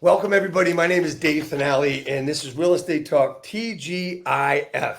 Welcome, everybody. My name is Dave Finale, and this is Real Estate Talk TGIF.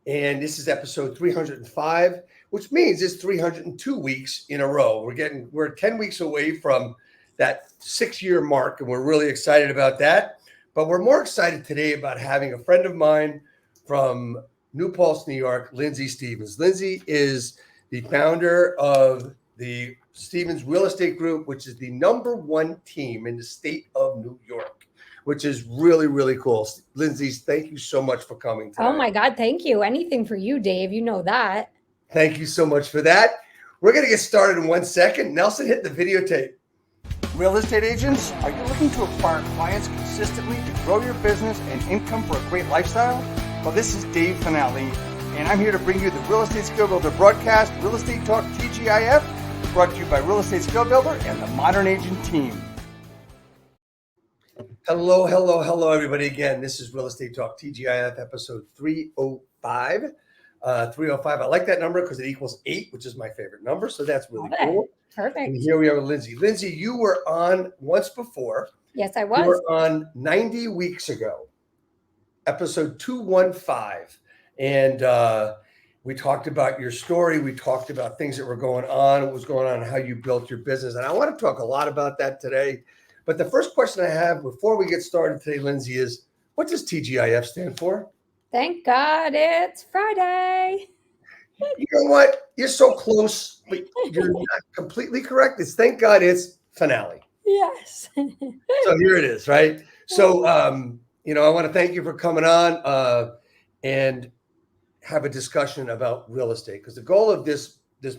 And this is episode 305, which means it's 302 weeks in a row. We're 10 weeks away from that 6-year mark, and we're really excited about that. But we're more excited today about having a friend of mine from New Paltz, New York, Lindsay Stevens. Lindsay is the founder of the Stevens Real Estate Group, which is the #1 team in the state of New York, which is really, really cool. Lindsay, thank you so much for coming today. Oh my God, thank you. Anything for you, Dave. You know that. Thank you so much for that. We're going to get started in 1 second. Nelson, hit the videotape. Real estate agents, are you looking to acquire clients consistently to grow your business and income for a great lifestyle? Well, this is Dave Finale, and I'm here to bring you the Real Estate Skill Builder broadcast, Real Estate Talk TGIF, brought to you by Real Estate Skill Builder and the Modern Agent team. Hello, everybody. Again, this is Real Estate Talk TGIF, episode 305. 305. I like that number because it equals 8, which is my favorite number. So that's really cool. Perfect. And here we are with Lindsay. Lindsay, you were on once before. Yes, I was. You were on 90 weeks ago, episode 215. And we talked about your story. We talked about things that were going on, what was going on, how you built your business. And I want to talk a lot about that today. But the first question I have before we get started today, Lindsay, is what does TGIF stand for? Thank God it's Friday. You know what? You're so close, but you're not completely correct. It's thank God it's finale. Yes. So here it is, right? So, I want to thank you for coming on and have a discussion about real estate, because the goal of this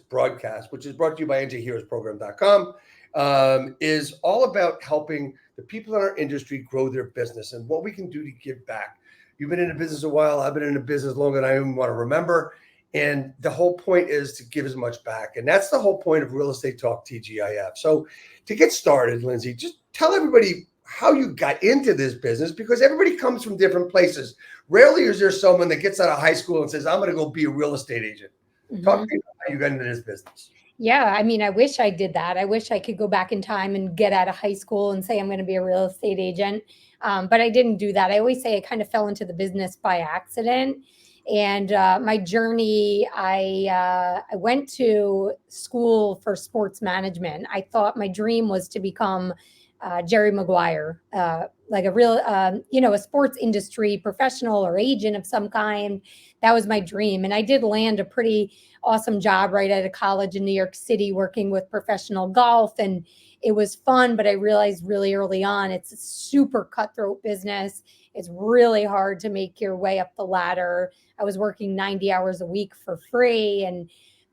broadcast, which is brought to you by NJHeroesProgram.com, is all about helping the people in our industry grow their business and what we can do to give back. You've been in the business a while. I've been in the business longer than I even want to remember. And the whole point is to give as much back. And that's the whole point of Real Estate Talk TGIF. So to get started, Lindsay, just tell everybody how you got into this business, because everybody comes from different places. Rarely is there someone that gets out of high school and says, I'm going to go be a real estate agent. Mm-hmm. Talk to me about how you got into this business. Yeah, I mean, I wish I did that. I wish I could go back in time and get out of high school and say I'm going to be a real estate agent. But I didn't do that. I always say I kind of fell into the business by accident. And my journey, I went to school for sports management. I thought my dream was to become Jerry Maguire, like a real, a sports industry professional or agent of some kind. That was my dream. And I did land a pretty awesome job right out of college in New York City, working with professional golf. And it was fun, but I realized really early on, it's a super cutthroat business. It's really hard to make your way up the ladder. I was working 90 hours a week for free. And,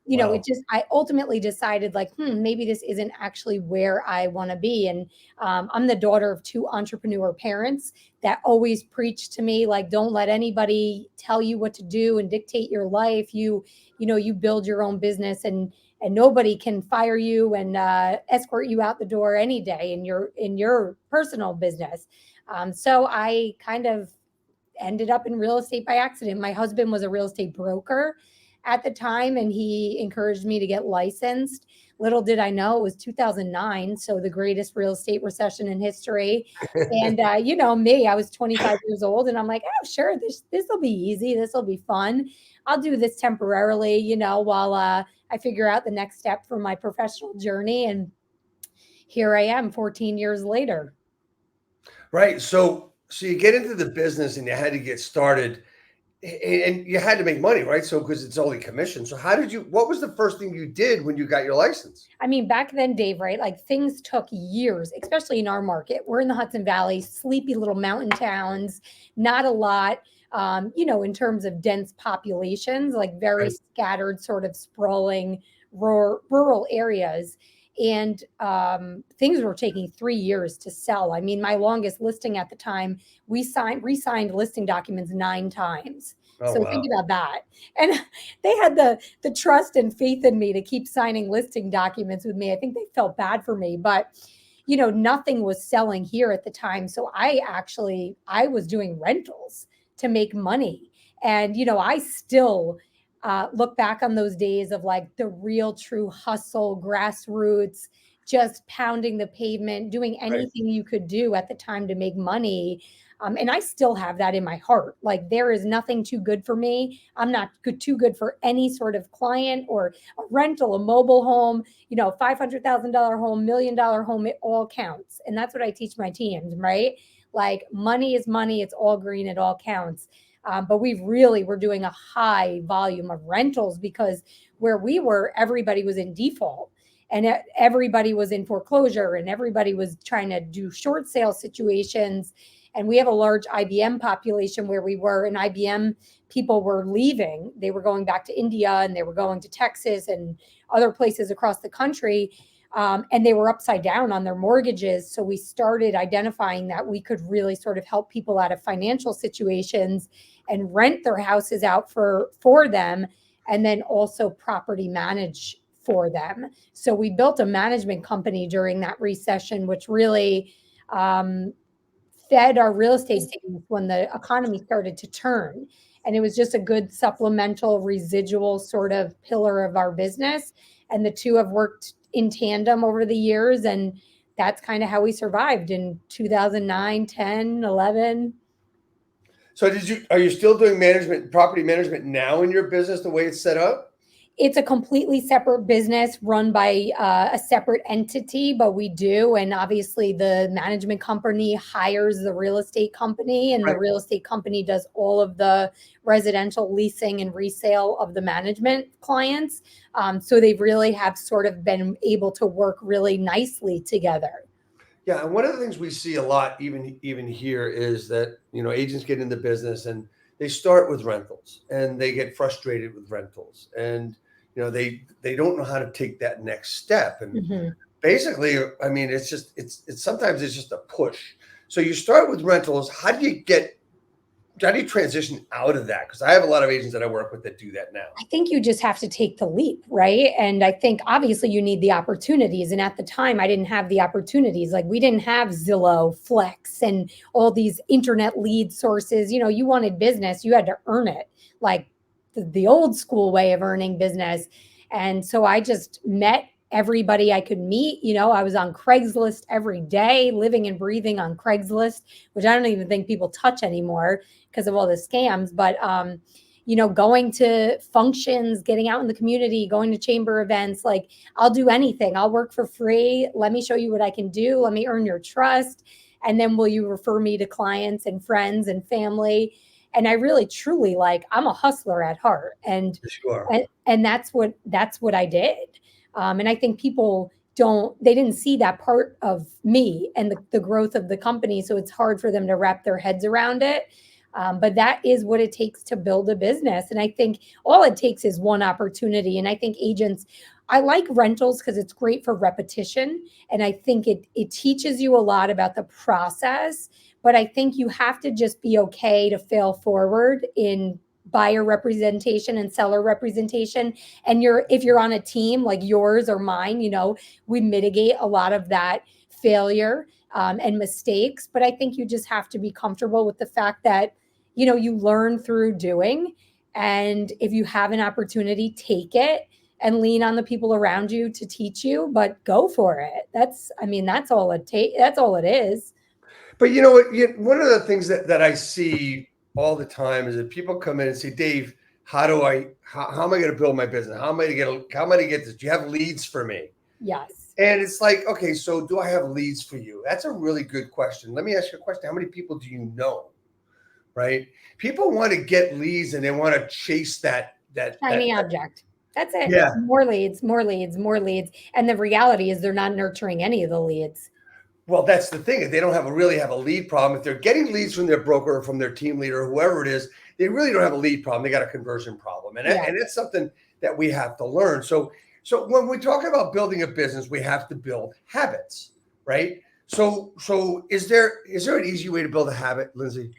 wow. I ultimately decided maybe this isn't actually where I want to be. And I'm the daughter of 2 entrepreneur parents that always preached to me, don't let anybody tell you what to do and dictate your life. You build your own business, and nobody can fire you and escort you out the door any day in your personal business. So I kind of ended up in real estate by accident. My husband was a real estate broker at the time, and he encouraged me to get licensed. Little did I know it was 2009, so the greatest real estate recession in history. And me, I was 25 years old, and I'm like, oh, sure, this will be easy. This will be fun. I'll do this temporarily, while I figure out the next step for my professional journey. And here I am 14 years later. Right. So you get into the business and you had to get started and you had to make money, right? So because it's only commission. So what was the first thing you did when you got your license? I mean, back then, Dave, right? Things took years, especially in our market. We're in the Hudson Valley, sleepy little mountain towns, not a lot, in terms of dense populations, very right. Scattered, sort of sprawling rural areas. And things were taking 3 years to sell. I mean, my longest listing at the time, we re-signed listing documents 9 times. Oh, so wow. Think about that. And they had the trust and faith in me to keep signing listing documents with me. I think they felt bad for me, but nothing was selling here at the time. So I was doing rentals to make money. And, I still look back on those days of the real true hustle, grassroots, just pounding the pavement, doing anything you could do at the time to make money. And I still have that in my heart. Like, there is nothing too good for me. I'm not too good for any sort of client or a rental, a mobile home, $500,000 home, $1 million home, it all counts. And that's what I teach my teams, right? Like, money is money. It's all green. It all counts. But we're doing a high volume of rentals because where we were, everybody was in default and everybody was in foreclosure and everybody was trying to do short sale situations. And we have a large IBM population where we were, and IBM people were leaving. They were going back to India and they were going to Texas and other places across the country. And they were upside down on their mortgages. So we started identifying that we could really sort of help people out of financial situations and rent their houses out for them, and then also property manage for them. So we built a management company during that recession, which really fed our real estate teams when the economy started to turn. And it was just a good supplemental residual sort of pillar of our business. And the two have worked in tandem over the years. And that's kind of how we survived in 2009, 10, 11. So are you still doing property management now in your business the way it's set up? It's a completely separate business run by a separate entity, but we do. And obviously the management company hires the real estate company, and the real estate company does all of the residential leasing and resale of the management clients. So they really have sort of been able to work really nicely together. Yeah. And one of the things we see a lot, even here, is that, agents get in the business and they start with rentals and they get frustrated with rentals, and they don't know how to take that next step. And basically, I mean, it's sometimes it's just a push. So you start with rentals. How do you transition out of that? Because I have a lot of agents that I work with that do that now. I think you just have to take the leap, right? And I think obviously you need the opportunities. And at the time, I didn't have the opportunities. Like, we didn't have Zillow, Flex, and all these internet lead sources. You wanted business, you had to earn it, like the old school way of earning business. And so I just met everybody I could meet. I was on Craigslist every day, living and breathing on Craigslist, which I don't even think people touch anymore because of all the scams. But, going to functions, getting out in the community, going to chamber events, like, I'll do anything. I'll work for free. Let me show you what I can do. Let me earn your trust. And then will you refer me to clients and friends and family? And I really, truly, I'm a hustler at heart. And, Sure. and that's what I did. And I think people they didn't see that part of me and the growth of the company. So it's hard for them to wrap their heads around it. But that is what it takes to build a business. And I think all it takes is one opportunity. And I think I like rentals because it's great for repetition. And I think it teaches you a lot about the process. But I think you have to just be okay to fail forward in buyer representation and seller representation. And if you're on a team like yours or mine, we mitigate a lot of that failure and mistakes. But I think you just have to be comfortable with the fact that, you learn through doing. And if you have an opportunity, take it and lean on the people around you to teach you, but go for it. That's all it is. But you know what? One of the things that I see all the time is that people come in and say, Dave, how am I going to build my business? How am I to get this? Do you have leads for me? Yes. And it's like, okay, so do I have leads for you? That's a really good question. Let me ask you a question. How many people do you know? Right? People want to get leads and they want to chase that shiny object. That's it. Yeah. More leads. And the reality is they're not nurturing any of the leads. Well, that's the thing. If they don't really have a lead problem, if they're getting leads from their broker or from their team leader or whoever it is, they really don't have a lead problem. They got a conversion problem. And it's something that we have to learn. So when we talk about building a business, we have to build habits, right? So is there an easy way to build a habit, Lindsay?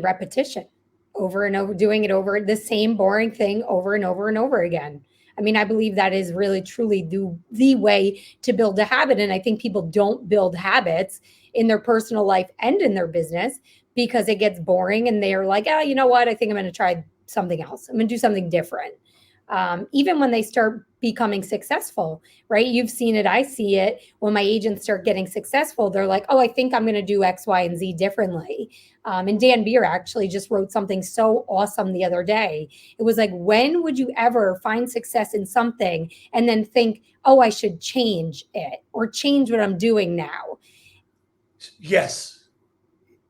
Repetition, over and over, doing it over the same boring thing over and over and over again. I believe that is really, truly the way to build a habit. And I think people don't build habits in their personal life and in their business because it gets boring and they're like, you know what? I think I'm going to try something else. I'm going to do something different. even when they start becoming successful, right? You've seen it. I see it. When my agents start getting successful, they're like, oh, I think I'm going to do X, Y, and Z differently. And Dan Beer actually just wrote something so awesome the other day. It was like, when would you ever find success in something and then think, oh, I should change it or change what I'm doing now? Yes.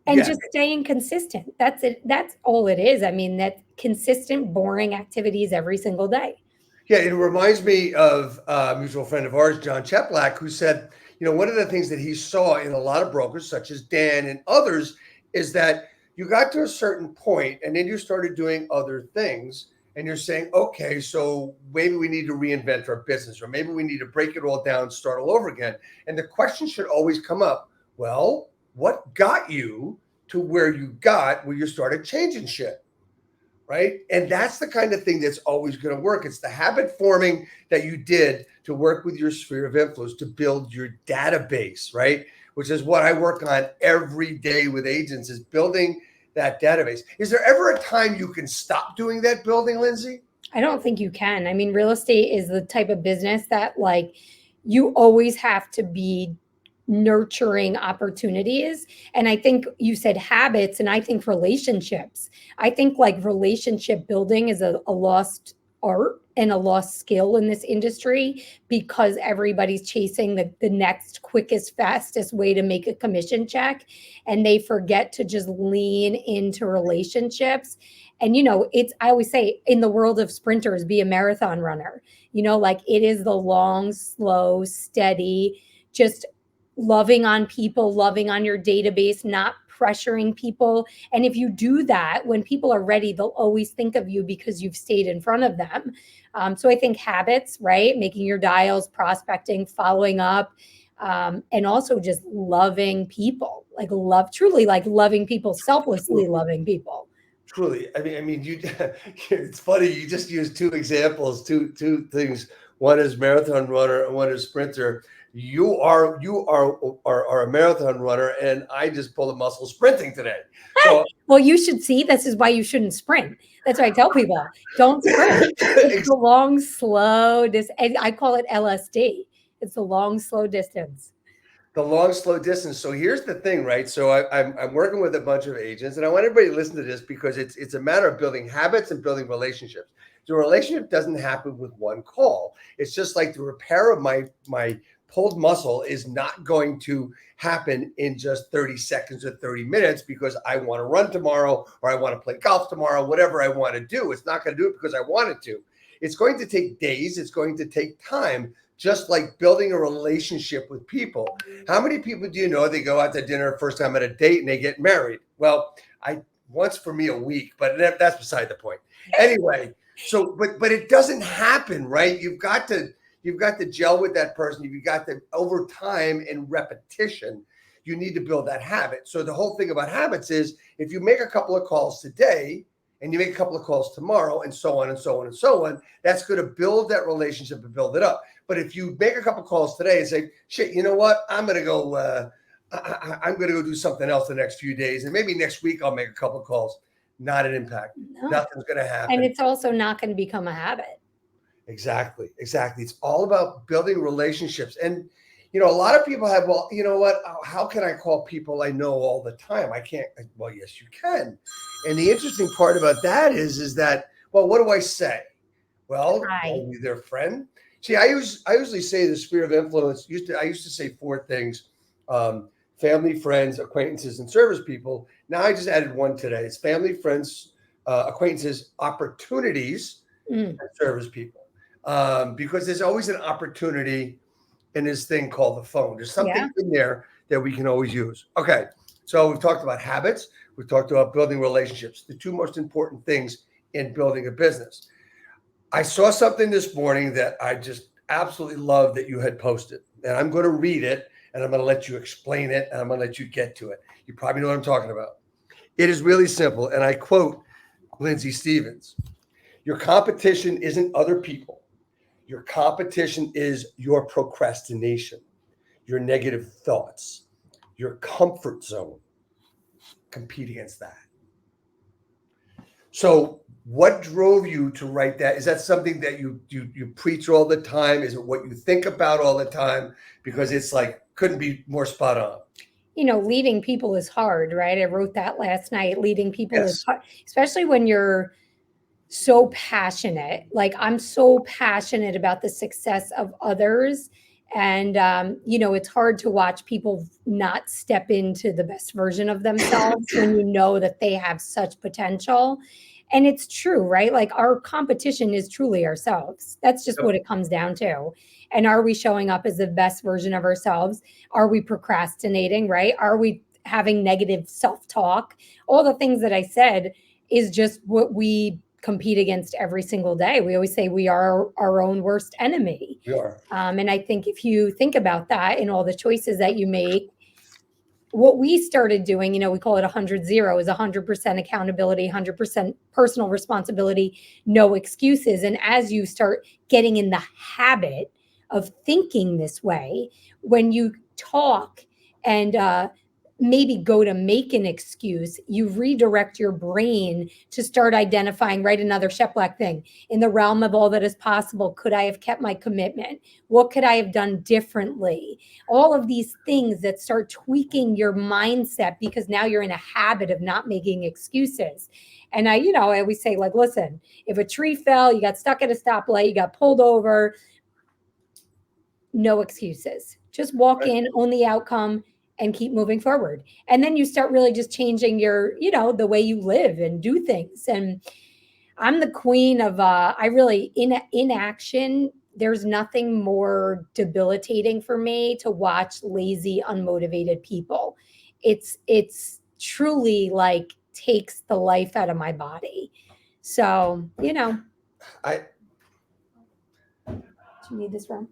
And Yeah. just staying consistent. That's it. That's all it is. I mean, that consistent, boring activities every single day. Yeah, it reminds me of a mutual friend of ours, John Cheplack, who said, one of the things that he saw in a lot of brokers, such as Dan and others, is that you got to a certain point and then you started doing other things. And you're saying, okay, so maybe we need to reinvent our business, or maybe we need to break it all down, start all over again. And the question should always come up, well, what got you to where you started changing shit? Right. And that's the kind of thing that's always going to work. It's the habit forming that you did to work with your sphere of influence, to build your database, right? Which is what I work on every day with agents, is building that database. Is there ever a time you can stop doing that building, Lindsay? I don't think you can. I mean, real estate is the type of business that like you always have to be nurturing opportunities. And I think you said habits, and I think relationships. I think like relationship building is a lost art and a lost skill in this industry, because everybody's chasing the next quickest, fastest way to make a commission check. And they forget to just lean into relationships. And, I always say, in the world of sprinters, be a marathon runner. Like it is the long, slow, steady, just loving on people, loving on your database, not pressuring people. And if you do that, when people are ready, they'll always think of you because you've stayed in front of them. So I think habits, right? Making your dials, prospecting, following up, and also just loving people, truly loving people, selflessly loving people. Truly. You it's funny, you just used two examples, two things. One is marathon runner and one is sprinter. You are a marathon runner, and I just pulled a muscle sprinting today. So well, you should see, this is why you shouldn't sprint. That's why I tell people, don't sprint. It's the long, slow I call it LSD. It's the long, slow distance. The long, slow distance. So here's the thing, right? So I'm working with a bunch of agents, and I want everybody to listen to this, because it's a matter of building habits and building relationships. The relationship doesn't happen with one call. It's just like the repair of my pulled muscle is not going to happen in just 30 seconds or 30 minutes because I want to run tomorrow, or I want to play golf tomorrow, whatever I want to do. It's not going to do it because I want it to. It's going to take days. It's going to take time. Just like building a relationship with people. How many people do you know, they go out to dinner first time at a date and they get married? Well, once for me a week, but that's beside the point. Anyway, so but it doesn't happen, right? You've got to gel with that person. You've got to, over time and repetition, you need to build that habit. So the whole thing about habits is, if you make a couple of calls today and you make a couple of calls tomorrow, and so on and so on and so on, that's going to build that relationship and build it up. But if you make a couple calls today and say, shit, you know what? I'm going to go, I'm going to go do something else the next few days. And maybe next week I'll make a couple of calls. Not an impact. No. Nothing's going to happen. And it's also not going to become a habit. Exactly. It's all about building relationships. And, a lot of people have, well, you know what? How can I call people I know all the time? I can't. Well, yes, you can. And the interesting part about that is that, well, what do I say? Well, are you their friend? See, I usually say the sphere of influence. I used to say four things: family, friends, acquaintances, and service people. Now I just added one today. It's family, friends, acquaintances, opportunities, and service people. Because there's always an opportunity in this thing called the phone. There's something in there that we can always use. Okay, so we've talked about habits. We've talked about building relationships, the two most important things in building a business. I saw something this morning that I just absolutely love that you had posted, and I'm going to read it, and I'm going to let you explain it, and I'm going to let you get to it. You probably know what I'm talking about. It is really simple, and I quote Lindsay Stevens: "Your competition isn't other people. Your competition is your procrastination, your negative thoughts, your comfort zone. Compete against that." So what drove you to write that? Is that something that you preach all the time? Is it what you think about all the time? Because it's like, couldn't be more spot on. Leading people is hard, right? I wrote that last night. Leading people is Yes. hard, especially when you're so passionate. Like, I'm so passionate about the success of others. And, it's hard to watch people not step into the best version of themselves when you know that they have such potential. And it's true, right? Like, our competition is truly ourselves. That's just what it comes down to. And are we showing up as the best version of ourselves? Are we procrastinating, right? Are we having negative self-talk? All the things that I said is just what we compete against every single day. We always say we are our own worst enemy. We are. And I think if you think about that in all the choices that you make, what we started doing, we call it 100-0, is 100% accountability, 100% personal responsibility, no excuses. And as you start getting in the habit of thinking this way, when you talk and maybe go to make an excuse, you redirect your brain to start identifying, right? Another Shep Black thing. In the realm of all that is possible, could I have kept my commitment? What could I have done differently? All of these things that start tweaking your mindset, because now you're in a habit of not making excuses. And I always say, like, listen, if a tree fell, you got stuck at a stoplight, you got pulled over, no excuses. Just walk in, own the outcome, and keep moving forward. And then you start really just changing your, the way you live and do things. And I'm the queen of, I really, in action, there's nothing more debilitating for me to watch lazy, unmotivated people. It's truly like takes the life out of my body. So, I do you need this room?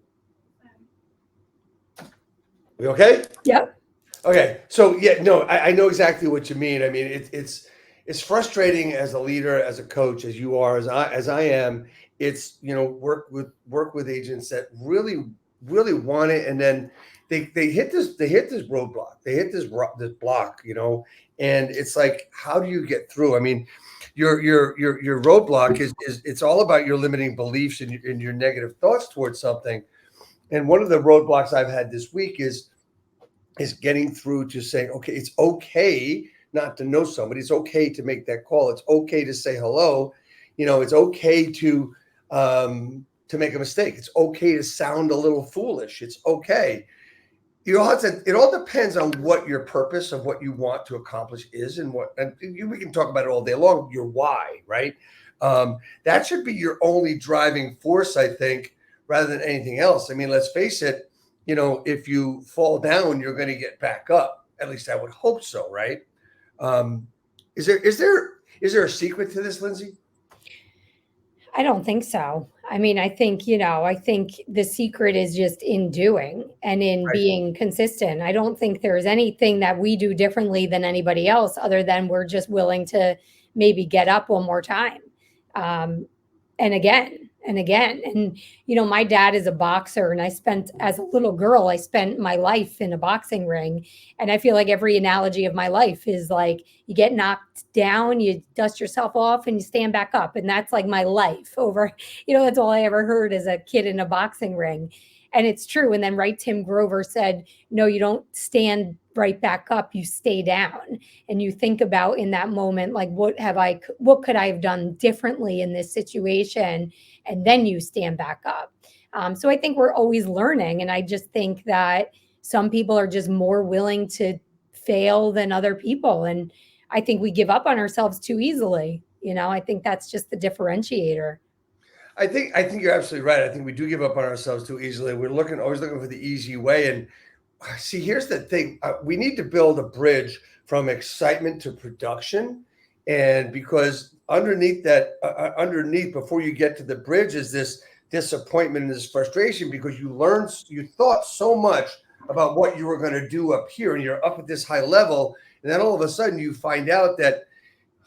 We okay? Yep. Okay. So yeah, no, I know exactly what you mean. I mean, it's frustrating as a leader, as a coach, as you are, as I am. It's work with agents that really want it, and then they hit this roadblock, they hit this block, and it's like, how do you get through? I mean, your roadblock is it's all about your limiting beliefs and your negative thoughts towards something. And one of the roadblocks I've had this week is getting through to saying, okay, it's okay not to know somebody. It's okay to make that call. It's okay to say hello. It's okay to make a mistake. It's okay to sound a little foolish. It's okay. It all depends on what your purpose of what you want to accomplish is, and we can talk about it all day long. Your why, right? That should be your only driving force, I think, rather than anything else. I mean, let's face it. If you fall down, you're going to get back up. At least I would hope so, right? Is there a secret to this, Lindsay? I don't think so. I mean, I think the secret is just in doing and in being consistent. I don't think there's anything that we do differently than anybody else, other than we're just willing to maybe get up one more time. And again and again. And, my dad is a boxer, and as a little girl, I spent my life in a boxing ring. And I feel like every analogy of my life is like, you get knocked down, you dust yourself off, and you stand back up. And that's like my life over, that's all I ever heard as a kid in a boxing ring. And it's true. And then Tim Grover said, no, you don't stand right back up, you stay down. And you think about in that moment, like, what could I have done differently in this situation? And then you stand back up. So I think we're always learning. And I just think that some people are just more willing to fail than other people. And I think we give up on ourselves too easily. I think that's just the differentiator. I think you're absolutely right. I think we do give up on ourselves too easily. We're always looking for the easy way. And see, here's the thing. We need to build a bridge from excitement to production. And because underneath before you get to the bridge is this disappointment and this frustration, because you thought so much about what you were going to do up here, and you're up at this high level. And then all of a sudden you find out that,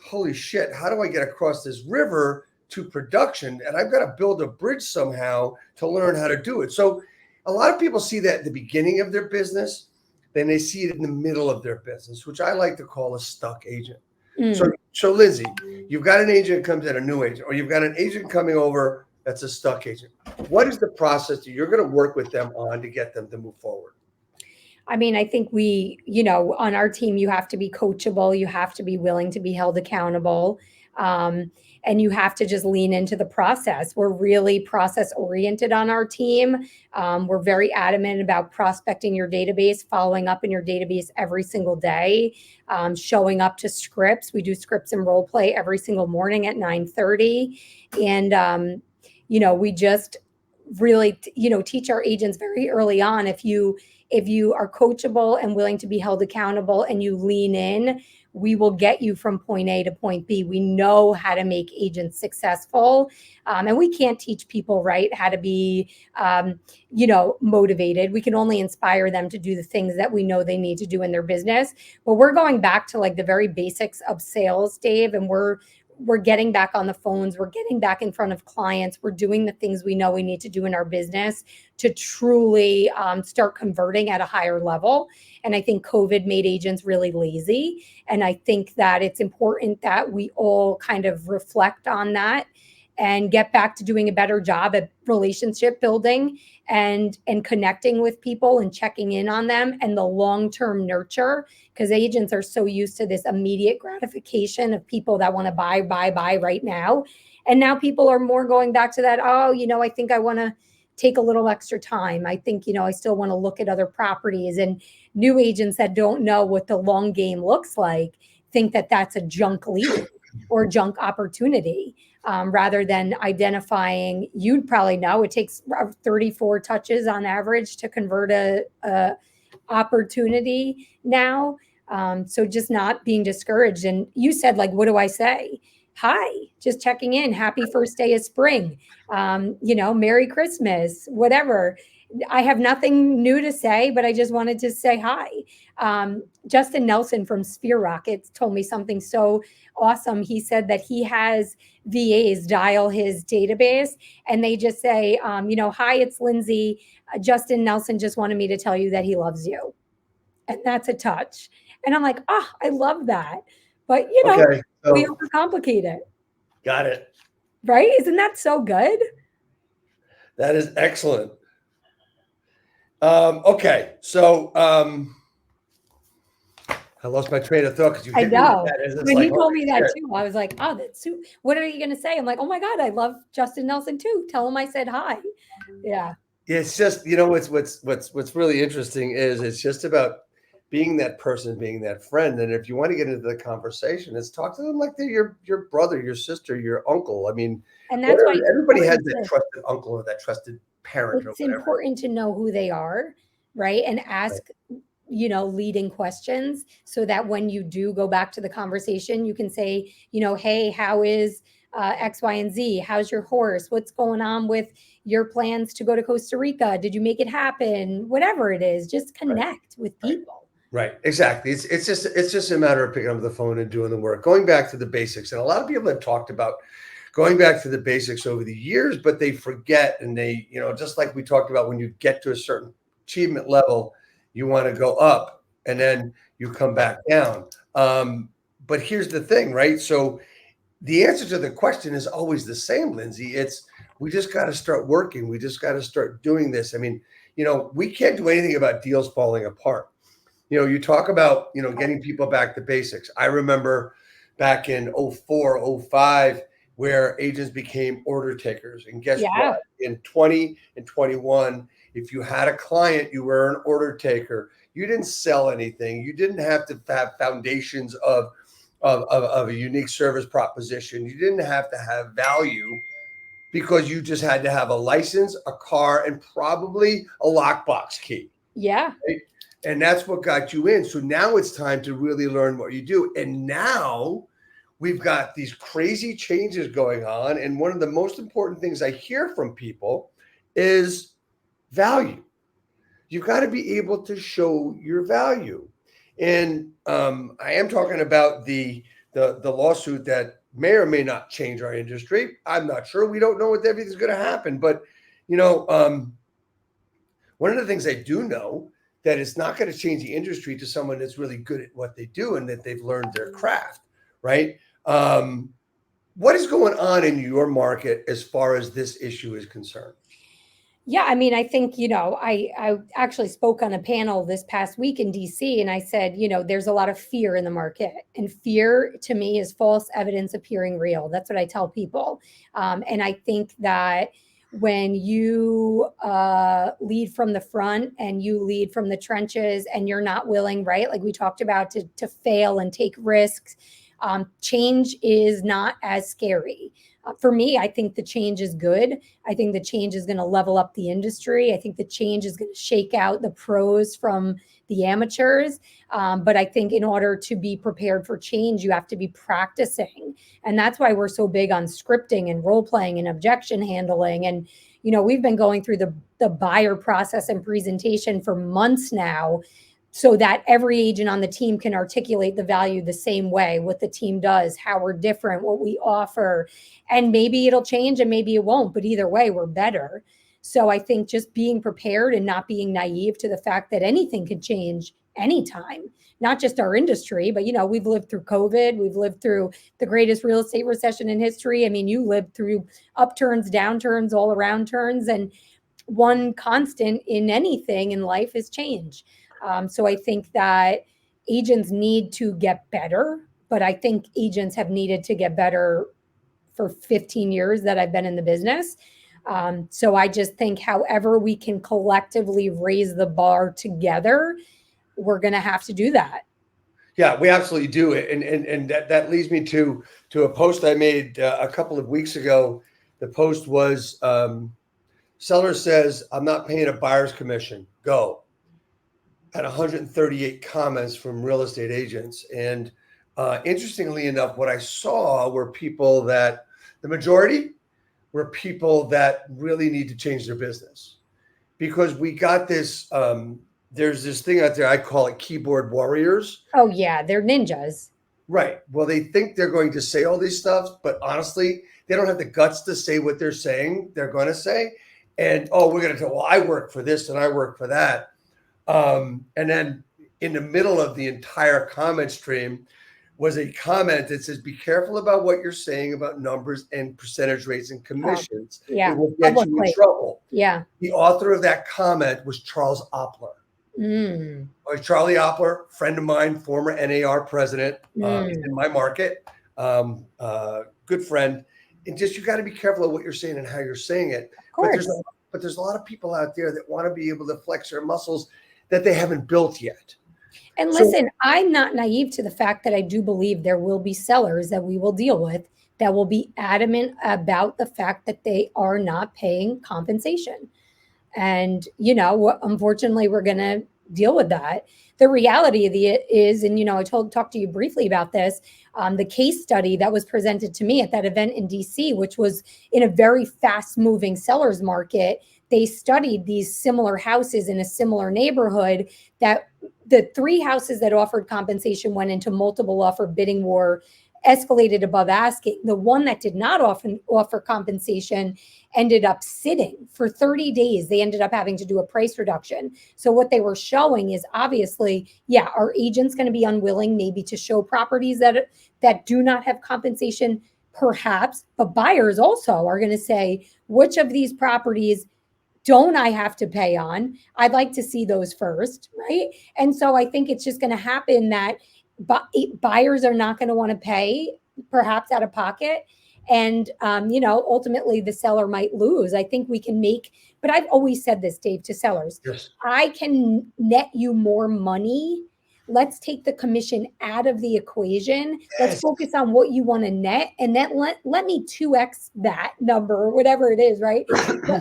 holy shit, how do I get across this river to production? And I've got to build a bridge somehow to learn how to do it. So a lot of people see that at the beginning of their business, then they see it in the middle of their business, which I like to call a stuck agent. So, so Lindsay, you've got an agent that comes in, a new agent, or you've got an agent coming over that's a stuck agent. What is the process that you're going to work with them on to get them to move forward? I mean, I think on our team, you have to be coachable. You have to be willing to be held accountable. And you have to just lean into the process. We're really process oriented on our team. We're very adamant about prospecting your database, following up in your database every single day, showing up to scripts. We do scripts and role play every single morning at 9:30. And, we just really, teach our agents very early on. If you are coachable and willing to be held accountable and you lean in, we will get you from point A to point B. We know how to make agents successful. And we can't teach people, right, how to be, motivated. We can only inspire them to do the things that we know they need to do in their business. But we're going back to like the very basics of sales, Dave, and we're getting back on the phones. We're getting back in front of clients. We're doing the things we know we need to do in our business to truly start converting at a higher level. And I think COVID made agents really lazy. And I think that it's important that we all kind of reflect on that and get back to doing a better job at relationship building and connecting with people and checking in on them and the long-term nurture, because agents are so used to this immediate gratification of people that want to buy right now. And now people are more going back to that, I think I want to take a little extra time. I think, I still want to look at other properties. And new agents that don't know what the long game looks like think that that's a junk lead or junk opportunity. Rather than identifying, you'd probably know it takes 34 touches on average to convert a opportunity now. So just not being discouraged. And you said, like, what do I say? Hi, just checking in. Happy first day of spring. Merry Christmas, whatever. I have nothing new to say, but I just wanted to say hi. Justin Nelson from Sphere Rockets told me something so awesome. He said that he has VAs dial his database and they just say, hi, it's Lindsay. Justin Nelson just wanted me to tell you that he loves you. And that's a touch. And I'm like, I love that. But, Okay, so we overcomplicate it. got it. Right? Isn't that so good? That is excellent. Okay, so I lost my train of thought because you I hit me know. with that. It's When like, he told holy me that shit. too, I was like, that's what are you going to say? I'm like, oh my God, I love Justin Nelson too. Tell him I said hi. Yeah. It's just, what's really interesting is it's just about being that person, being that friend. And if you want to get into the conversation, it's talk to them like they're your brother, your sister, your uncle. I mean, And that's why everybody has that trusted uncle or that trusted parent. It's important to know who they are, right? And ask, leading questions so that when you do go back to the conversation, you can say, hey, how is X, Y, and Z? How's your horse? What's going on with your plans to go to Costa Rica? Did you make it happen? Whatever it is, just connect with people. Right. Exactly. It's just a matter of picking up the phone and doing the work, going back to the basics. And a lot of people have talked about going back to the basics over the years, but they forget. And they, just like we talked about, when you get to a certain achievement level, you want to go up and then you come back down. But here's the thing, right? So the answer to the question is always the same, Lindsay. We just got to start working. We just got to start doing this. I mean, we can't do anything about deals falling apart. You talk about, getting people back to basics. I remember back in 04, 05, where agents became order takers. And guess what? In 20 and 21, if you had a client, you were an order taker. You didn't sell anything. You didn't have to have foundations of a unique service proposition. You didn't have to have value because you just had to have a license, a car, and probably a lockbox key. Yeah. Right? And that's what got you in. So now it's time to really learn what you do. And now we've got these crazy changes going on. And one of the most important things I hear from people is value. You've got to be able to show your value. And I am talking about the lawsuit that may or may not change our industry. I'm not sure. We don't know what everything's going to happen. But, one of the things I do know that it's not going to change the industry to someone that's really good at what they do and that they've learned their craft, right? What is going on in your market as far as this issue is concerned? Yeah, I mean, I think, I actually spoke on a panel this past week in DC, and I said, there's a lot of fear in the market. And fear to me is false evidence appearing real. That's what I tell people. And I think that when you lead from the front and you lead from the trenches and you're not willing, right, like we talked about, to fail and take risks, change is not as scary. For me, I think the change is good. I think the change is going to level up the industry. I think the change is going to shake out the pros from the amateurs. But I think in order to be prepared for change, you have to be practicing. And that's why we're so big on scripting and role playing and objection handling. And, we've been going through the buyer process and presentation for months now, so that every agent on the team can articulate the value the same way, what the team does, how we're different, what we offer. And maybe it'll change and maybe it won't, but either way, we're better. So I think just being prepared and not being naive to the fact that anything could change anytime, not just our industry, but, we've lived through COVID. We've lived through the greatest real estate recession in history. I mean, you lived through upturns, downturns, all around turns. And one constant in anything in life is change. So I think that agents need to get better, but I think agents have needed to get better for 15 years that I've been in the business. So I just think however we can collectively raise the bar together, we're going to have to do that. Yeah, we absolutely do it. And that leads me to a post I made a couple of weeks ago. The post was, seller says, I'm not paying a buyer's commission. Go. Had 138 comments from real estate agents. And interestingly enough, what I saw were people that, the majority were people that really need to change their business. Because we got this, there's this thing out there, I call it keyboard warriors. Oh yeah, they're ninjas. Right. Well, they think they're going to say all these stuff, but honestly, they don't have the guts to say what they're saying they're going to say. And, we're going to say, well, I work for this and I work for that. And then in the middle of the entire comment stream was a comment that says, be careful about what you're saying about numbers and percentage rates and commissions. Yeah. It will get you in trouble. Yeah. The author of that comment was Charles Oppler. Charlie Oppler, friend of mine, former NAR president, in my market, good friend. And just, you got to be careful of what you're saying and how you're saying it. Of course. But there's a lot of people out there that want to be able to flex their muscles that they haven't built yet. And listen, I'm not naive to the fact that I do believe there will be sellers that we will deal with that will be adamant about the fact that they are not paying compensation. And, unfortunately, we're going to deal with that. The reality of it is, and, I talked to you briefly about this, the case study that was presented to me at that event in DC, which was in a very fast moving seller's market. They studied these similar houses in a similar neighborhood, that the 3 houses that offered compensation went into multiple offer bidding war, escalated above asking. The one that did not offer compensation ended up sitting for 30 days. They ended up having to do a price reduction. So what they were showing is, obviously, our agent's going to be unwilling maybe to show properties that do not have compensation, perhaps, but buyers also are going to say, which of these properties don't I have to pay on? I'd like to see those first, right? And so I think it's just going to happen that buyers are not going to want to pay, perhaps out of pocket. And, ultimately the seller might lose. I think we can but I've always said this, Dave, to sellers. Yes. I can net you more money. Let's take the commission out of the equation. Let's focus on what you want to net, and then let me 2x that number or whatever it is, right?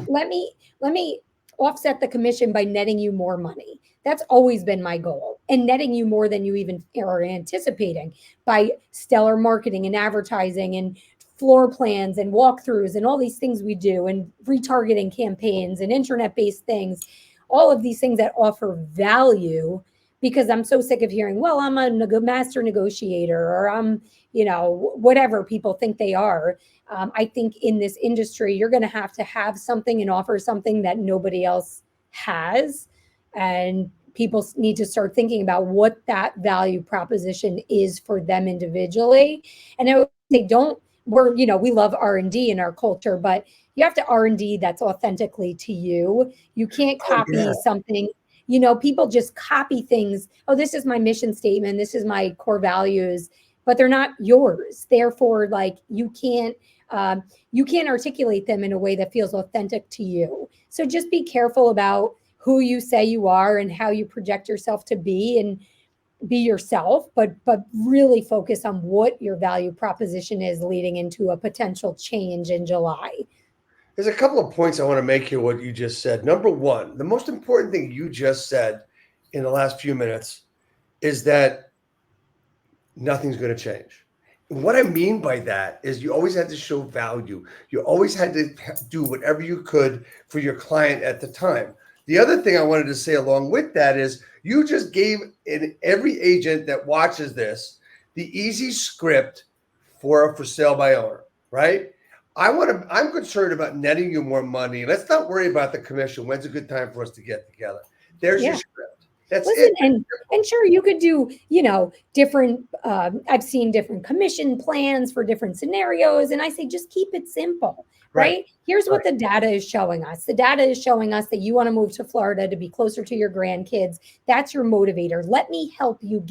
let me offset the commission by netting you more money. That's always been my goal, and netting you more than you even are anticipating by stellar marketing and advertising and floor plans and walkthroughs and all these things we do, and retargeting campaigns and internet-based things, all of these things that offer value. Because I'm so sick of hearing, well, I'm a master negotiator, or I'm, whatever people think they are. I think in this industry, you're going to have something and offer something that nobody else has. And people need to start thinking about what that value proposition is for them individually. And they don't, we love R&D in our culture, but you have to R&D that's authentically to you. You can't copy something. People just copy things. Oh, this is my mission statement. This is my core values, but they're not yours. Therefore, like you can't articulate them in a way that feels authentic to you. So just be careful about who you say you are and how you project yourself to be, and be yourself, but really focus on what your value proposition is leading into a potential change in July. There's a couple of points I want to make here, what you just said. Number one, the most important thing you just said in the last few minutes is that nothing's going to change. And what I mean by that is you always had to show value. You always had to do whatever you could for your client at the time. The other thing I wanted to say along with that is you just gave every agent that watches this the easy script for a for sale by owner, right? I'm concerned about netting you more money. Let's not worry about the commission. When's a good time for us to get together? There's your script. That's it. And sure, you could do, different, I've seen different commission plans for different scenarios. And I say, just keep it simple, right? Here's what the data is showing us. The data is showing us that you want to move to Florida to be closer to your grandkids. That's your motivator. Let me help you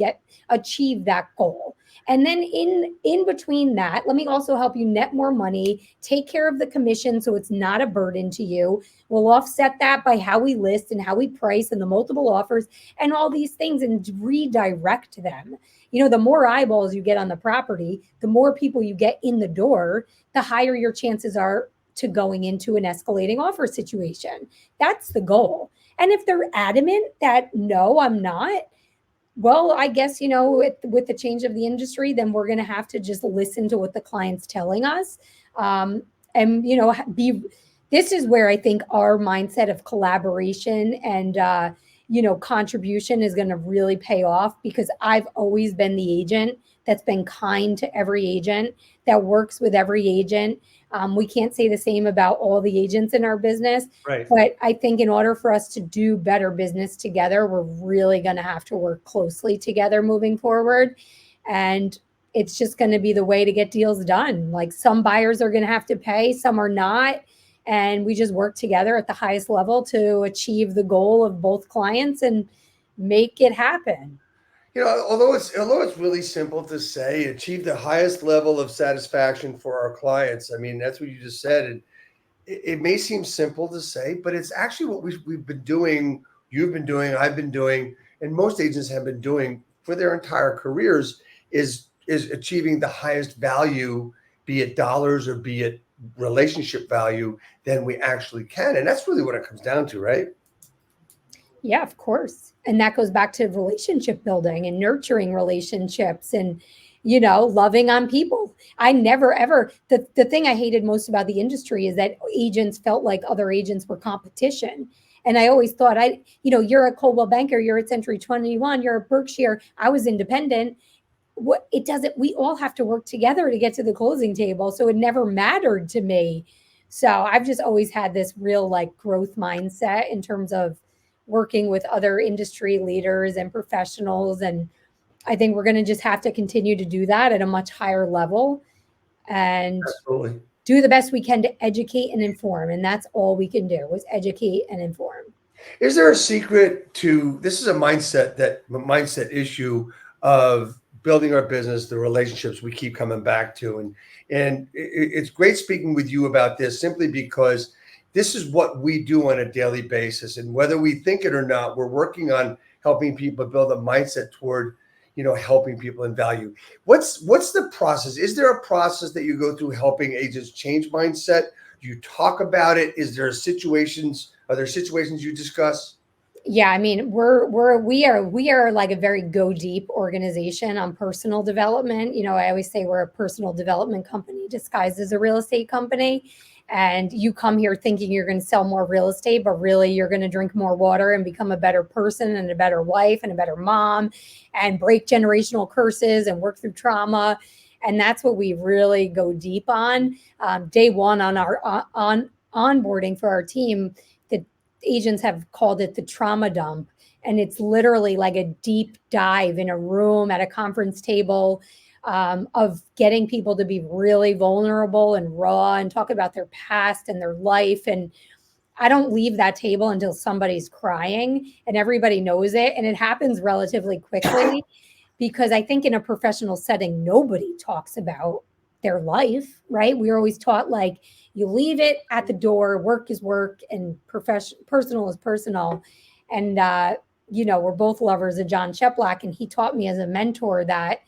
achieve that goal. And then in between that, let me also help you net more money, take care of the commission so it's not a burden to you. We'll offset that by how we list and how we price and the multiple offers and all these things, and redirect them. The more eyeballs you get on the property, the more people you get in the door, the higher your chances are to going into an escalating offer situation. That's the goal. And if they're adamant that, no, I'm not, well, I guess, with the change of the industry, then we're going to have to just listen to what the client's telling us. This is where I think our mindset of collaboration and, contribution is going to really pay off, because I've always been the agent that's been kind to every agent, that works with every agent. We can't say the same about all the agents in our business, right? But I think in order for us to do better business together, we're really going to have to work closely together moving forward. And it's just going to be the way to get deals done. Like, some buyers are going to have to pay, some are not. And we just work together at the highest level to achieve the goal of both clients and make it happen. Although it's really simple to say, achieve the highest level of satisfaction for our clients. I mean, that's what you just said. And it may seem simple to say, but it's actually what we've been doing, you've been doing, I've been doing, and most agents have been doing for their entire careers, is achieving the highest value, be it dollars or be it relationship value, than we actually can. And that's really what it comes down to, right? Yeah, of course. And that goes back to relationship building and nurturing relationships and, loving on people. I never, ever, the thing I hated most about the industry is that agents felt like other agents were competition. And I always thought, you're a Coldwell Banker, you're at Century 21, you're a Berkshire, I was independent. We all have to work together to get to the closing table. So it never mattered to me. So I've just always had this real growth mindset in terms of working with other industry leaders and professionals. And I think we're going to just have to continue to do that at a much higher level and Absolutely. Do the best we can to educate and inform. And that's all we can do, is educate and inform. Is there a secret to, this is a mindset issue of building our business, the relationships we keep coming back to. And it's great speaking with you about this, simply because this is what we do on a daily basis. And whether we think it or not, we're working on helping people build a mindset toward, helping people in value. What's the process? Is there a process that you go through helping agents change mindset? Do you talk about it? Are there situations you discuss? Yeah, I mean, we are like a very go deep organization on personal development. I always say we're a personal development company disguised as a real estate company. And you come here thinking you're going to sell more real estate, but really you're going to drink more water and become a better person and a better wife and a better mom and break generational curses and work through trauma. And that's what we really go deep on. Day one on our onboarding for our team, agents have called it the trauma dump. And it's literally like a deep dive in a room at a conference table, of getting people to be really vulnerable and raw and talk about their past and their life. And I don't leave that table until somebody's crying and everybody knows it. And it happens relatively quickly because I think in a professional setting, nobody talks about their life, right? We're always taught like you leave it at the door, work is work and personal is personal. And, we're both lovers of John Cheplack, and he taught me as a mentor that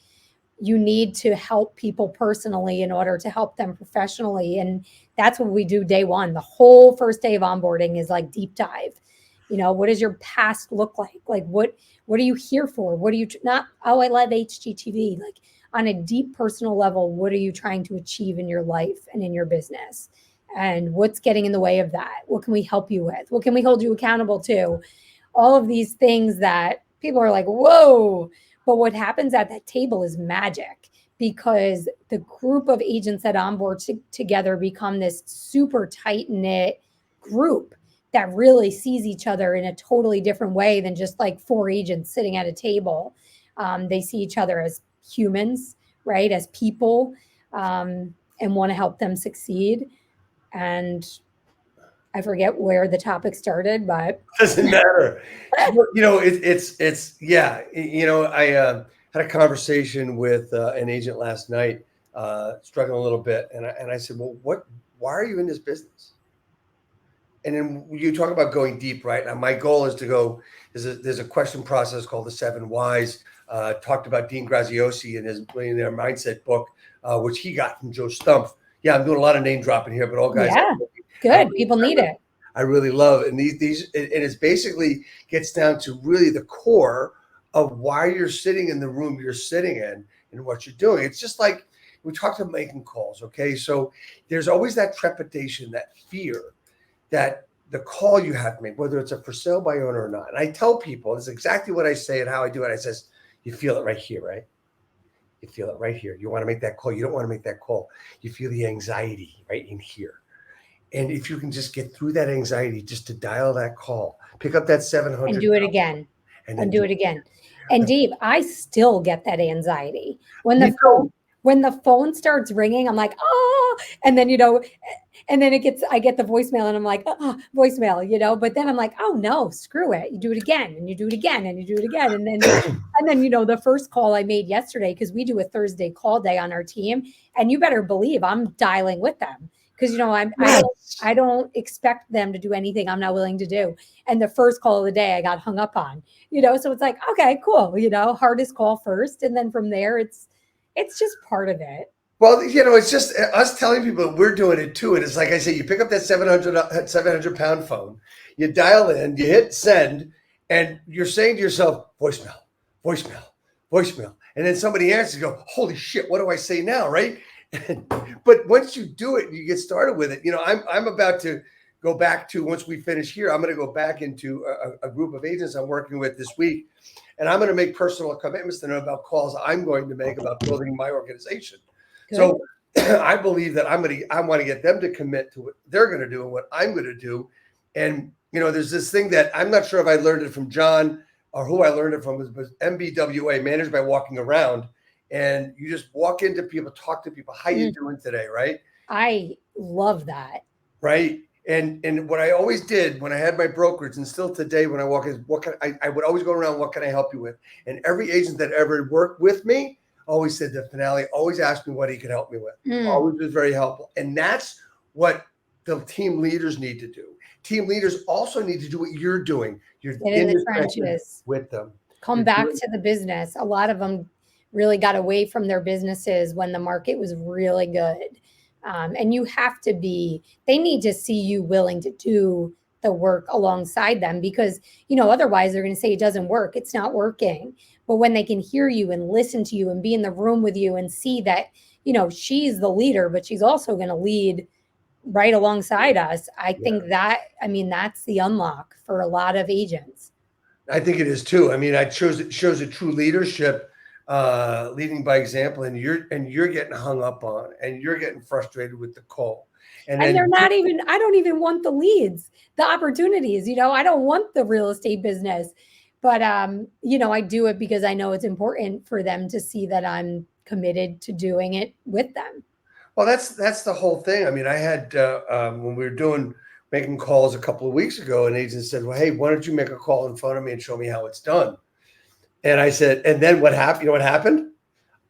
you need to help people personally in order to help them professionally. And that's what we do day one. The whole first day of onboarding is like deep dive. What does your past look like? Like, what are you here for? What are you not? Oh, I love HGTV. Like on a deep personal level, what are you trying to achieve in your life and in your business? And what's getting in the way of that? What can we help you with? What can we hold you accountable to? All of these things that people are like, whoa. But what happens at that table is magic, because the group of agents that onboard together become this super tight knit group that really sees each other in a totally different way than just like four agents sitting at a table. They see each other as humans, right? As people, and want to help them succeed. And I forget where the topic started, but doesn't matter. It's yeah. I had a conversation with an agent last night, struggling a little bit, and I said, well, why are you in this business? And then you talk about going deep, right? Now, my goal is to go. There's a question process called the 7 Whys. Talked about Dean Graziosi in his Millionaire Mindset book, which he got from Joe Stumpf. Yeah, I'm doing a lot of name dropping here, but all guys. Yeah, good. People need it. I really love it. And these and it's basically gets down to really the core of why you're sitting in the room you're sitting in and what you're doing. It's just like we talked about making calls. Okay. So there's always that trepidation, that fear that the call you have to make, whether it's a for sale by owner or not. And I tell people, it's exactly what I say and how I do it. I says, you feel it right here, right? You feel it right here. You want to make that call. You don't want to make that call. You feel the anxiety right in here. And if you can just get through that anxiety, just to dial that call, pick up that 700 and do it again, and do it again. And Dave, I still get that anxiety when the phone starts ringing. I'm like, oh, and then and then I get the voicemail, and I'm like, oh, voicemail, But then I'm like, oh no, screw it. You do it again, and you do it again, and you do it again, and then the first call I made yesterday, because we do a Thursday call day on our team, and you better believe I'm dialing with them. Because I don't expect them to do anything I'm not willing to do. And the first call of the day I got hung up on, so it's like, okay, cool, hardest call first. And then from there, it's just part of it. Well, it's just us telling people we're doing it too. And it's like I say, you pick up that 700 pound phone, you dial in, you hit send, and you're saying to yourself, voicemail, voicemail, voicemail. And then somebody answers, you go, holy shit, what do I say now? Right. But once you do it, you get started with it. I'm about to go back to, once we finish here, I'm going to go back into a group of agents I'm working with this week, and I'm going to make personal commitments to know about calls I'm going to make about building my organization. Good. So I believe that I want to get them to commit to what they're going to do and what I'm going to do. And there's this thing that I'm not sure if I learned it from John or who I learned it from, was MBWA, Managed by Walking Around. And you just walk into people, talk to people. How you doing today, right? I love that. Right. And what I always did when I had my brokerage, and still today when I walk in, I would always go around, what can I help you with? And every agent that ever worked with me always said the finale, always asked me what he could help me with. Always was very helpful. And that's what the team leaders need to do. Team leaders also need to do what you're doing. You're in the trenches with them. Come back to the business. A lot of them really got away from their businesses when the market was really good. And you have to they need to see you willing to do the work alongside them, because, otherwise they're going to say it doesn't work. It's not working. But when they can hear you and listen to you and be in the room with you and see that, she's the leader, but she's also going to lead right alongside us. I think that's the unlock for a lot of agents. I think it is too. I mean, it shows a true leadership, leading by example, and you're getting hung up on, and you're getting frustrated with the call, And And then they're not even, I don't even want the leads, the opportunities, I don't want the real estate business. But, I do it because I know it's important for them to see that I'm committed to doing it with them. well, that's the whole thing. I mean, I had when we were making calls a couple of weeks ago, an agent said, "Well, hey, why don't you make a call in front of me and show me how it's done?" And I said, and then what happened? You know what happened?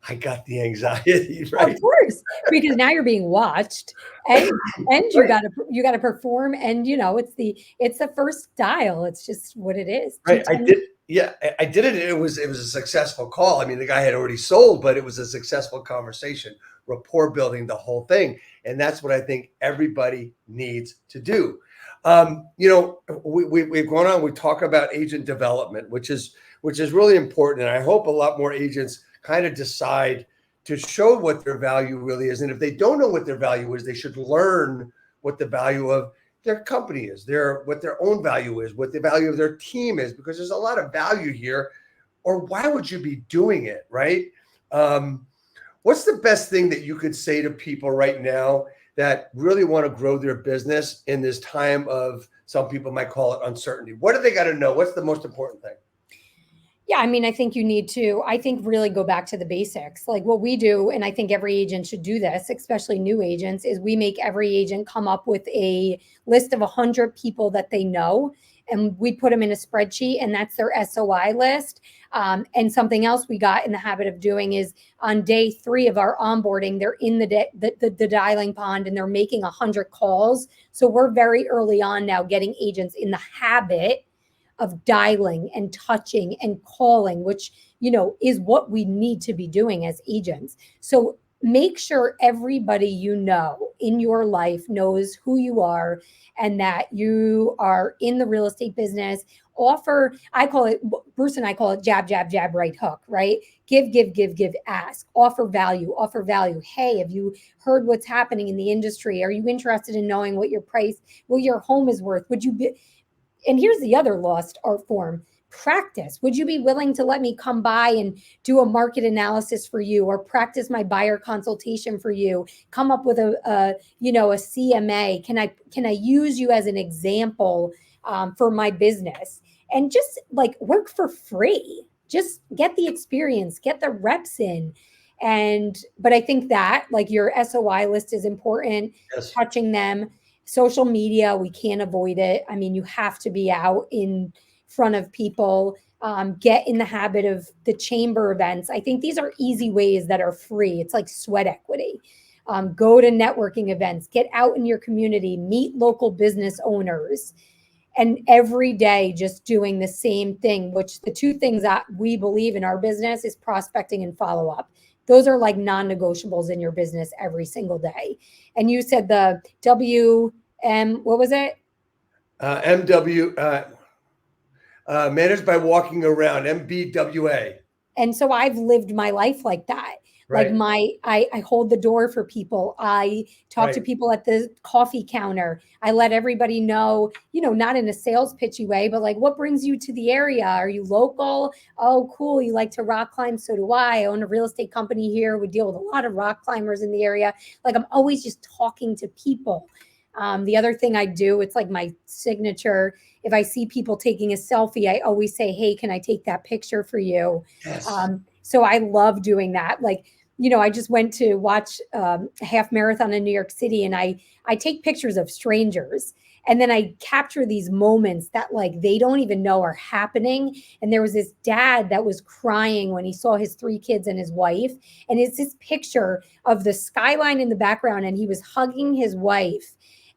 I got the anxiety, right? Of course, because now you're being watched, and you Right. gotta perform, and it's the first dial. It's just what it is. Right. I did. Yeah, I did it. It was a successful call. I mean, the guy had already sold, but it was a successful conversation, rapport building, the whole thing. And that's what I think everybody needs to do. We've gone on. We talk about agent development, which is really important. And I hope a lot more agents kind of decide to show what their value really is. And if they don't know what their value is, they should learn what the value of their company is, what their own value is, what the value of their team is, because there's a lot of value here. Or why would you be doing it, right? What's the best thing that you could say to people right now that really want to grow their business in this time of, some people might call it uncertainty? What do they got to know? What's the most important thing? Yeah, I mean, I think you need to, really go back to the basics. Like what we do, and I think every agent should do this, especially new agents, is we make every agent come up with a list of 100 people that they know, and we put them in a spreadsheet, and that's their SOI list. And something else we got in the habit of doing is on day 3 of our onboarding, they're in the dialing pond, and they're making 100 calls. So we're very early on now getting agents in the habit of dialing and touching and calling, which, is what we need to be doing as agents. So make sure everybody in your life knows who you are and that you are in the real estate business. Bruce and I call it jab, jab, jab, right hook, right? Give, ask, offer value. Hey, have you heard what's happening in the industry? Are you interested in knowing what your home is worth? And here's the other lost art form: practice. Would you be willing to let me come by and do a market analysis for you, or practice my buyer consultation for you? Come up with a CMA. Can I use you as an example for my business? And just like work for free. Just get the experience, get the reps in. But I think that like your SOI list is important. Yes. Touching them. Social media, we can't avoid it. I mean, you have to be out in front of people. Get in the habit of the chamber events. I think these are easy ways that are free. It's like sweat equity. Go to networking events, get out in your community, meet local business owners, and every day just doing the same thing, which the 2 things that we believe in our business is prospecting and follow-up. Those are like non-negotiables in your business every single day. And you said the what was it? MW, managed by walking around, MBWA. And so I've lived my life like that. Right. Like I hold the door for people. I talk to people at the coffee counter. I let everybody know, not in a sales pitchy way, but like, what brings you to the area? Are you local? Oh, cool. You like to rock climb? So do I. I own a real estate company here. We deal with a lot of rock climbers in the area. Like I'm always just talking to people. The other thing I do, it's like my signature. If I see people taking a selfie, I always say, hey, can I take that picture for you? Yes. So I love doing that. Like, I just went to watch a half marathon in New York City, and I take pictures of strangers, and then I capture these moments that like they don't even know are happening. And there was this dad that was crying when he saw his 3 kids and his wife. And it's this picture of the skyline in the background, and he was hugging his wife.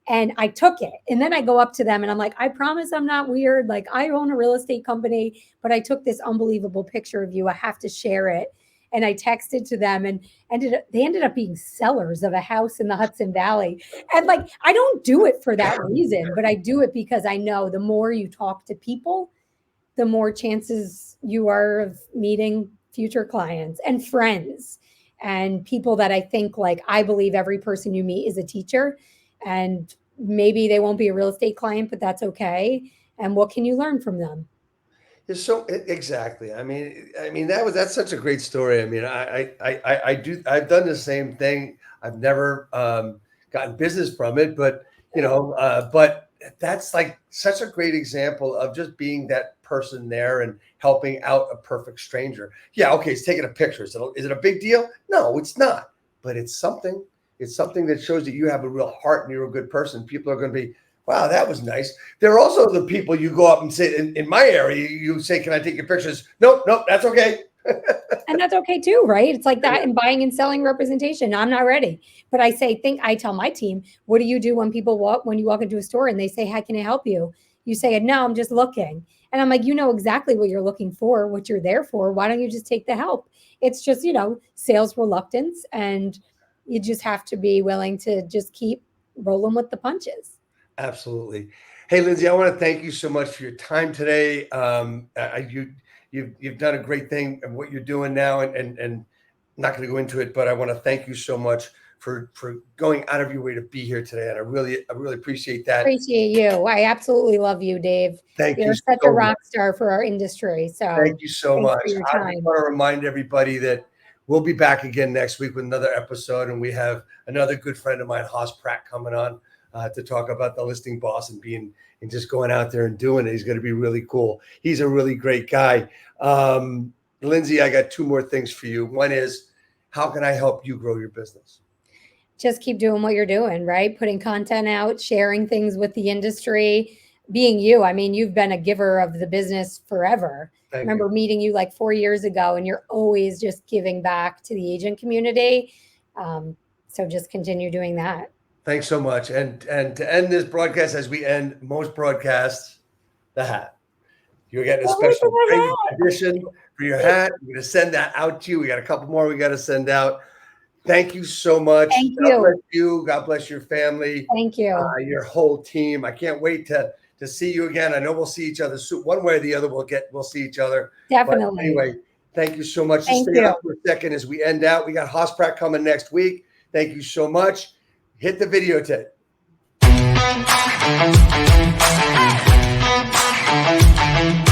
And I took it. And then I go up to them and I'm like, I promise I'm not weird. Like I own a real estate company, but I took this unbelievable picture of you. I have to share it. And I texted to them, and they ended up being sellers of a house in the Hudson Valley. And like, I don't do it for that reason, but I do it because I know the more you talk to people, the more chances you are of meeting future clients and friends and people that I think, like, I believe every person you meet is a teacher. And maybe they won't be a real estate client, but that's okay. And what can you learn from them? Exactly. I mean that's such a great story. I mean, I've done the same thing. I've never gotten business from it, but but that's like such a great example of just being that person there and helping out a perfect stranger. Yeah, okay, it's taking a picture. Is it a big deal? No, it's not. But it's something. It's something that shows that you have a real heart and you're a good person. People are going to be, wow, that was nice. There are also the people you go up and say, in my area, you say, can I take your pictures? Nope, that's okay. And that's okay too, right? It's like that in buying and selling representation. I'm not ready. But I tell my team, what do you do when when you walk into a store and they say, how can I help you? You say, no, I'm just looking. And I'm like, you know exactly what you're looking for, what you're there for. Why don't you just take the help? It's just, sales reluctance, and you just have to be willing to just keep rolling with the punches. Absolutely. Hey, Lindsay, I want to thank you so much for your time today. You've done a great thing of what you're doing now, and I'm not going to go into it, but I want to thank you so much for going out of your way to be here today. And I really appreciate that. Appreciate you. I absolutely love you, Dave. You're such a rock star for our industry. So thank you so much. For your I time. want to remind everybody that we'll be back again next week with another episode, and we have another good friend of mine, Haas Pratt, coming on to talk about the listing boss and just going out there and doing it. He's going to be really cool. He's a really great guy. Lindsay, I got two more things for you. One is, how can I help you grow your business? Just keep doing what you're doing, right? Putting content out, sharing things with the industry, being you. I mean, you've been a giver of the business forever. I remember meeting you like 4 years ago, and you're always just giving back to the agent community. So just continue doing that. Thanks so much. And to end this broadcast, as we end most broadcasts, the hat. You're getting a special edition for your hat. We're going to send that out to you. We got a couple more we got to send out. Thank you so much. Thank you. God bless you. God bless your family. Thank you. Your whole team. I can't wait to see you again. I know we'll see each other soon. One way or the other, we'll see each other. Definitely. But anyway, thank you so much. Just stay up for a second as we end out. We got Haas Pratt coming next week. Thank you so much. Hit the videotape. Hey.